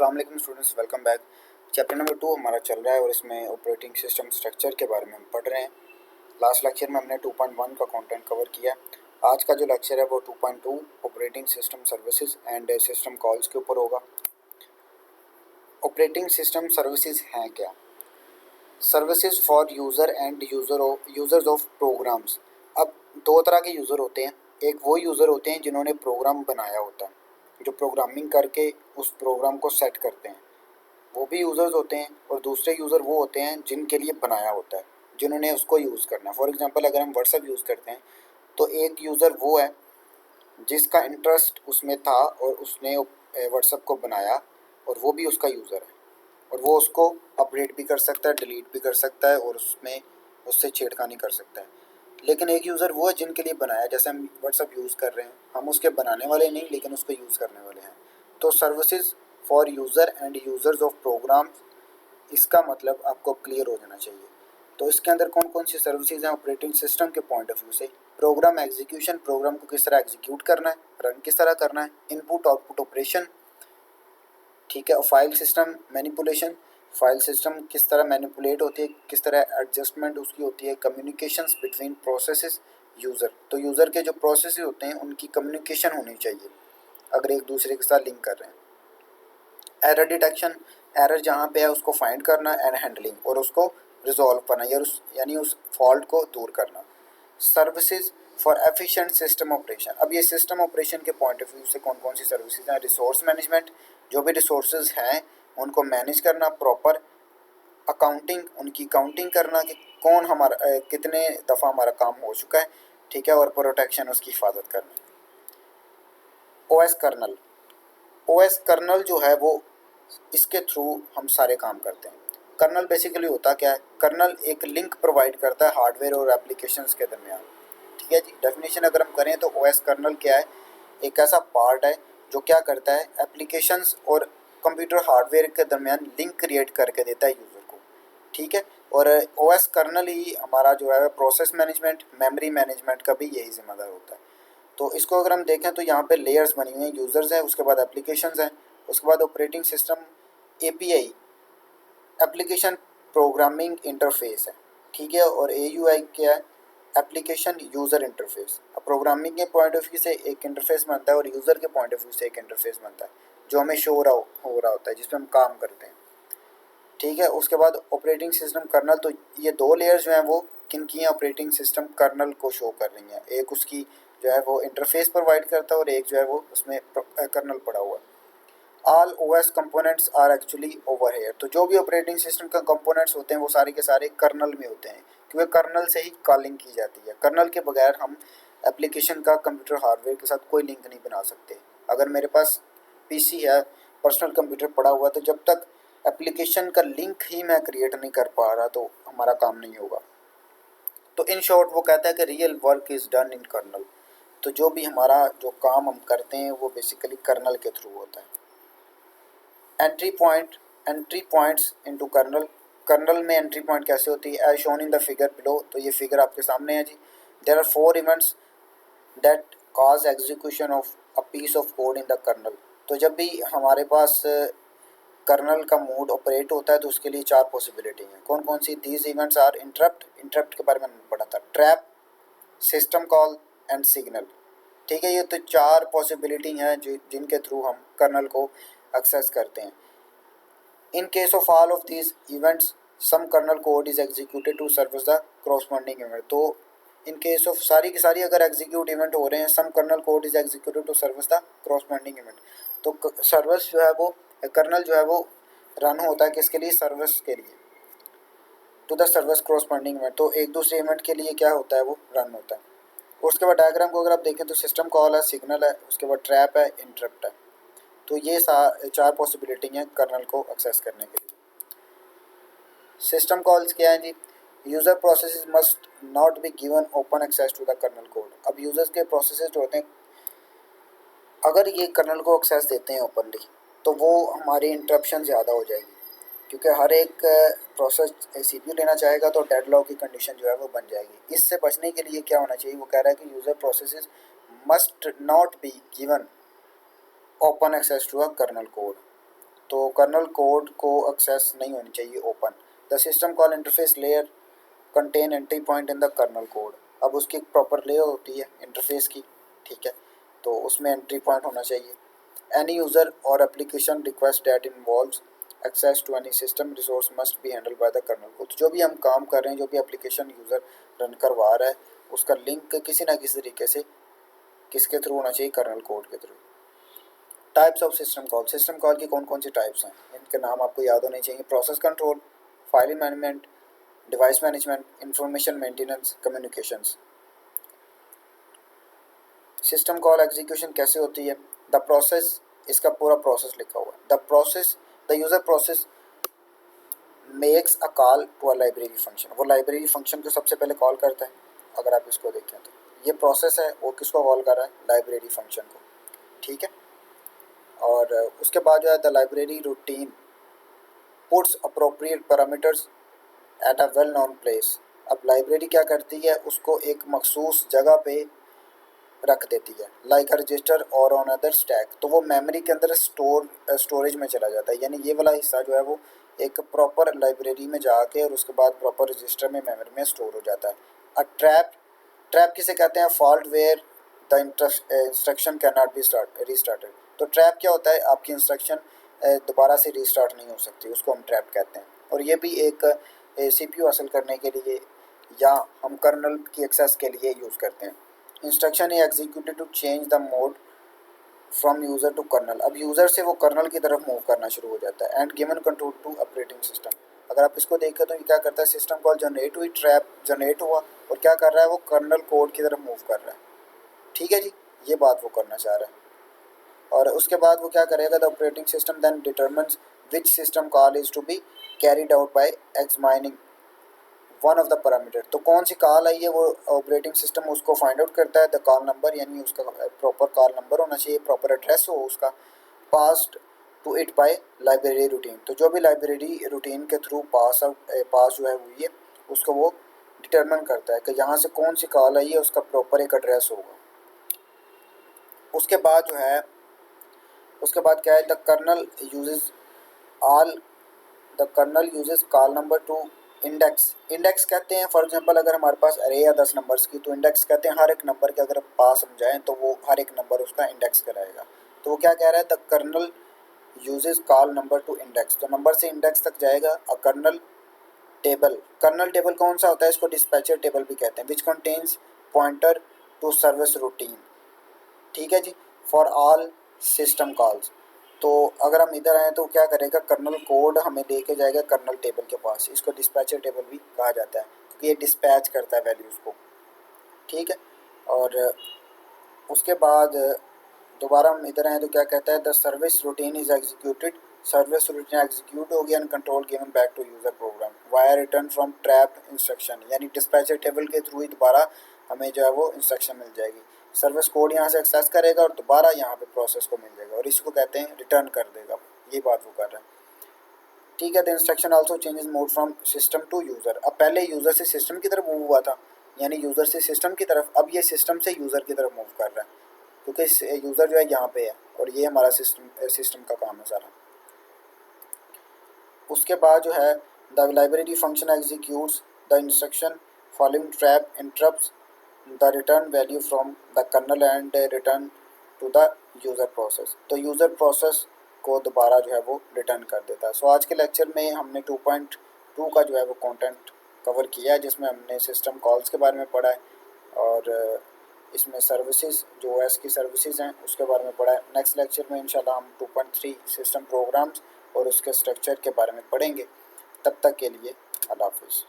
अस्सलाम वालेकुम students, welcome back. Chapter number 2 हमारा चल रहा है और इसमें ऑपरेटिंग सिस्टम स्ट्रक्चर के बारे में हम पढ़ रहे हैं। लास्ट लेक्चर में हमने 2.1 का कंटेंट कवर किया। आज का जो लेक्चर है वो 2.2 operating system services and system calls के ऊपर होगा। ऑपरेटिंग सिस्टम सर्विसेज हैं क्या? Services for user and users of programs. अब दो तरह के यूज़र होते हैं। एक वो यूज़र होते हैं जिन्होंने प्रोग्राम बनाया होता है, जो प्रोग्रामिंग करके उस प्रोग्राम को सेट करते हैं, वो भी यूज़र्स होते हैं। और दूसरे यूज़र वो होते हैं जिनके लिए बनाया होता है, जिन्होंने उसको यूज़ करना है। फॉर एग्जांपल अगर हम व्हाट्सएप यूज़ करते हैं तो एक यूज़र वो है जिसका इंटरेस्ट उसमें था और उसने व्हाट्सएप को बनाया और वो भी उसका यूज़र है, और वो उसको अपडेट भी कर सकता है, डिलीट भी कर सकता है और उसमें उससे छेड़खानी कर सकता है। लेकिन एक यूज़र वो है जिनके लिए बनाया, जैसे हम व्हाट्सएप यूज़ कर रहे हैं, हम उसके बनाने वाले नहीं लेकिन उसको यूज़ करने वाले हैं। तो services for user and users of programs, इसका मतलब आपको क्लियर हो जाना चाहिए। तो इसके अंदर कौन कौन सी सर्विसेज हैं ऑपरेटिंग सिस्टम के पॉइंट ऑफ व्यू से? प्रोग्राम एग्जीक्यूशन, प्रोग्राम को किस तरह एग्जीक्यूट करना है, रन किस तरह करना है, इनपुट आउटपुट ऑपरेशन, ठीक है। और file system manipulation, file system किस तरह मैनिपुलेट होती है, किस तरह एडजस्टमेंट उसकी होती है, कम्युनिकेशंस बिटवीन प्रोसेसेस यूज़र। तो यूज़र के जो प्रोसेस होते हैं उनकी कम्युनिकेशन होनी चाहिए अगर एक दूसरे के साथ लिंक कर रहे हैं। एरर डिटेक्शन, एरर जहाँ पे है उसको फाइंड करना, एंड हैंडलिंग और उसको रिजॉल्व करना, यानी उस फॉल्ट को दूर करना। Services for efficient system operation. अब ये सिस्टम ऑपरेशन के पॉइंट ऑफ व्यू से कौन कौन सी सर्विसेज हैं? रिसोर्स मैनेजमेंट, जो भी रिसोर्सेज हैं उनको मैनेज करना, प्रॉपर अकाउंटिंग, उनकी काउंटिंग करना कि कौन हमारा कितने दफ़ा हमारा काम हो चुका है, ठीक है, और प्रोटेक्शन, उसकी हिफाजत करना। ओएस कर्नल, ओएस कर्नल जो है वो इसके थ्रू हम सारे काम करते हैं। कर्नल बेसिकली होता क्या है? कर्नल एक लिंक प्रोवाइड करता है हार्डवेयर और एप्लीकेशंस के दरमियान, ठीक है जी। डेफिनेशन अगर हम करें तो ओएस कर्नल क्या है? एक ऐसा पार्ट है जो क्या करता है, एप्लीकेशंस और कंप्यूटर हार्डवेयर के दरमियान लिंक क्रिएट करके देता है यूज़र को, ठीक है। और ओएस कर्नल ही हमारा जो है प्रोसेस मैनेजमेंट, मेमोरी मैनेजमेंट का भी यही जिम्मेदार होता है। तो इसको अगर हम देखें तो यहाँ पे लेयर्स बनी हुई हैं, यूज़र्स हैं, उसके बाद एप्लीकेशंस हैं, उसके बाद operating system, API, application programming interface है, ठीक है। और एयूआई क्या है? Application user interface. अब प्रोग्रामिंग के पॉइंट ऑफ व्यू से एक इंटरफेस बनता है और यूज़र के पॉइंट ऑफ व्यू से एक इंटरफेस बनता है जो हमें शो हो रहा होता है, जिसमें हम काम करते हैं, ठीक है। उसके बाद ऑपरेटिंग सिस्टम कर्नल। तो ये दो लेयर्स जो हैं वो किन की हैं? ऑपरेटिंग सिस्टम कर्नल को शो कर रही हैं। एक उसकी जो है वो इंटरफेस प्रोवाइड करता है और एक जो है वो उसमें कर्नल पड़ा हुआ है। All OS components are actually over here. तो जो भी ऑपरेटिंग सिस्टम का कंपोनेंट्स होते हैं वो सारे के सारे कर्नल में होते हैं, क्योंकि कर्नल से ही कॉलिंग की जाती है। कर्नल के बगैर हम एप्लीकेशन का कंप्यूटर हार्डवेयर के साथ कोई लिंक नहीं बना सकते। अगर मेरे पास पीसी है, पर्सनल कंप्यूटर पड़ा हुआ, तो जब तक एप्लीकेशन का लिंक ही मैं क्रिएट नहीं कर पा रहा तो हमारा काम नहीं होगा। तो इन शॉर्ट वो कहता है कि real work is done in kernel. तो जो भी हमारा जो काम हम करते हैं वो बेसिकली कर्नल के थ्रू होता है। Entry points into kernel. Kernel में एंट्री पॉइंट कैसे होती है? As shown in the figure below. तो ये फिगर आपके सामने है जी। There are 4 events that cause execution of a piece of code in the kernel. तो जब भी हमारे पास कर्नल का मोड ऑपरेट होता है तो उसके लिए 4 पॉसिबिलिटी हैं। कौन कौन सी? These events are interrupt, interrupt के बारे में हमने पढ़ा था, trap, system call and signal, ठीक है। ये तो 4 पॉसिबिलिटी हैं जिनके थ्रू हम कर्नल को एक्सेस करते हैं। In case of all of these events, some kernel code is executed to service the corresponding event. तो in case of सारी की सारी अगर execute event हो रहे हैं, some kernel code is executed to service the corresponding event. तो service जो है वो, कर्नल जो है वो रन होता है किसके लिए? सर्विस के लिए, to the service corresponding event। तो एक दूसरे इवेंट के लिए क्या होता है? वो रन होता है। उसके बाद डायग्राम को अगर आप देखें तो सिस्टम कॉल है, सिग्नल है, उसके बाद ट्रैप है, इंटरप्ट है। तो ये 4 पॉसिबिलिटी हैं कर्नल को एक्सेस करने के लिए। सिस्टम कॉल्स क्या हैं जी? User processes must not be given open access to the kernel code. अब यूज़र्स के प्रोसेसेस जो होते हैं, अगर ये कर्नल को एक्सेस देते हैं ओपनली तो वो हमारी इंटरप्शन ज़्यादा हो जाएगी, क्योंकि हर एक प्रोसेस सीपीयू लेना चाहेगा तो डेडलॉक की कंडीशन जो है वो बन जाएगी। इससे बचने के लिए क्या होना चाहिए? वो कह रहा है कि user processes must not be given open access to a kernel code. तो कर्नल कोड को एक्सेस नहीं होनी चाहिए open. The system call interface layer contain entry point in the kernel code. अब उसकी एक प्रॉपर लेयर होती है इंटरफेस की, ठीक है, तो उसमें एंट्री पॉइंट होना चाहिए। एनी यूज़र और application request that involves access to any system resource must be handle by the kernel code. जो भी हम काम कर रहे हैं, जो भी एप्लीकेशन यूज़र रन करवा रहा है, उसका लिंक किसी ना किसी तरीके से किसके थ्रू होना चाहिए, कर्नल कोड के through. Types of system call. System call की कौन कौन सी टाइप्स हैं, इनके नाम आपको याद होने चाहिए। Process control, file management, device management, information maintenance, communications. System call execution कैसे होती है? द प्रोसेस, इसका पूरा प्रोसेस लिखा हुआ है। The user process makes a call to a library function. वो लाइब्रेरी फंक्शन को सबसे पहले कॉल करता है। अगर आप इसको देखें तो ये प्रोसेस है, वो किसको कॉल कर रहा है, लाइब्रेरी फंक्शन को, ठीक है। और उसके बाद जो है the library routine puts appropriate parameters at a well known place. अब लाइब्रेरी क्या करती है, उसको एक मखसूस जगह पे रख देती है, लाइक रजिस्टर और ऑन अदर स्टैक। तो वो मेमोरी के अंदर स्टोरेज में चला जाता है, यानी ये वाला हिस्सा जो है वो एक प्रॉपर लाइब्रेरी में जाके और उसके बाद प्रॉपर रजिस्टर में मेमोरी में स्टोर हो जाता है। अ ट्रैप किसे कहते हैं? Fault where the instruction can not be restarted. तो ट्रैप क्या होता है, आपकी इंस्ट्रक्शन दोबारा से रीस्टार्ट नहीं हो सकती, उसको हम ट्रैप कहते हैं। और ये भी एक CPU हासिल करने के लिए या हम कर्नल की एक्सेस के लिए यूज़ करते हैं। इंस्ट्रक्शन है executed to change the mode from user to kernel. अब यूज़र से वो कर्नल की तरफ मूव करना शुरू हो जाता है। And given control to operating system. अगर आप इसको देखें तो ये क्या करता है, सिस्टम कॉल जनरेट हुई, ट्रैप जनरेट हुआ और क्या कर रहा है, वो कर्नल कोड की तरफ मूव कर रहा है, ठीक है जी, ये बात वो करना चाह रहा है। और उसके बाद वो क्या करेगा, the operating system then determines which system call is to be carried out by examining one of the parameter. तो कौन सी कॉल आई है, वो ऑपरेटिंग सिस्टम उसको फाइंड आउट करता है। द कॉल नंबर, यानी उसका प्रॉपर कॉल नंबर होना चाहिए, प्रॉपर एड्रेस हो उसका, passed to it by library routine. तो जो भी लाइब्रेरी रूटीन के थ्रू पास जो है हुई है, उसको वो डिटरमिन करता है कि यहाँ से कौन सी कॉल आई है, उसका प्रॉपर एक एड्रेस होगा। उसके बाद जो है, उसके बाद क्या है, the kernel uses all the kernel uses call number to index कहते हैं। फॉर एग्जांपल अगर हमारे पास अरे या 10 नंबर्स की, तो इंडेक्स कहते हैं हर एक नंबर के अगर पास हम जाएँ तो वो हर एक नंबर उसका इंडेक्स कराएगा। तो वो क्या कह रहा है, the kernel uses call number to index. तो नंबर से इंडेक्स तक जाएगा। अ कर्नल टेबल कौन सा होता है, इसको डिस्पैचर टेबल भी कहते हैं, which contains pointer to service routine, ठीक है जी, फॉर ऑल सिस्टम कॉल्स। तो अगर हम इधर आए तो क्या करेगा, कर्नल कोड हमें लेके जाएगा कर्नल टेबल के पास। इसको डिस्पैचर टेबल भी कहा जाता है क्योंकि ये डिस्पैच करता है वैल्यूज़ को, ठीक है। और उसके बाद दोबारा हम इधर आए तो क्या कहता है, the service routine is executed. Service routine execute होगी and control given back to user program via return from trap instruction. यानी डिस्पैचर टेबल के थ्रू ही दोबारा हमें जो है वो इंस्ट्रक्शन मिल जाएगी। सर्विस कोड यहाँ से एक्सेस करेगा और दोबारा यहाँ पे प्रोसेस को मिल जाएगा और इसको कहते हैं रिटर्न कर देगा। ये बात वो कर रहा है, ठीक है। The instruction also changes mode from system to user. अब पहले यूज़र से सिस्टम की तरफ मूव हुआ था, यानी यूज़र से सिस्टम की तरफ, अब ये सिस्टम से यूज़र की तरफ मूव कर रहा है क्योंकि यूज़र जो है यहाँ पे है और ये हमारा सिस्टम का काम है सारा। उसके बाद जो है, the library function executes the instruction following trap interrupts the return value from the kernel and return to the user process. तो यूज़र प्रोसेस को दोबारा जो है वो रिटर्न कर देता है। सो आज के लेक्चर में हमने 2.2 का जो है वो कंटेंट कवर किया है, जिसमें हमने सिस्टम कॉल्स के बारे में पढ़ा है और इसमें सर्विसेज जो OS की सर्विसेज हैं उसके बारे में पढ़ा है। नेक्स्ट लेक्चर में इंशाल्लाह हम 2.3 सिस्टम प्रोग्राम्स और उसके स्ट्रक्चर के बारे में पढ़ेंगे। तब तक के लिए अल्लाह हाफिज़।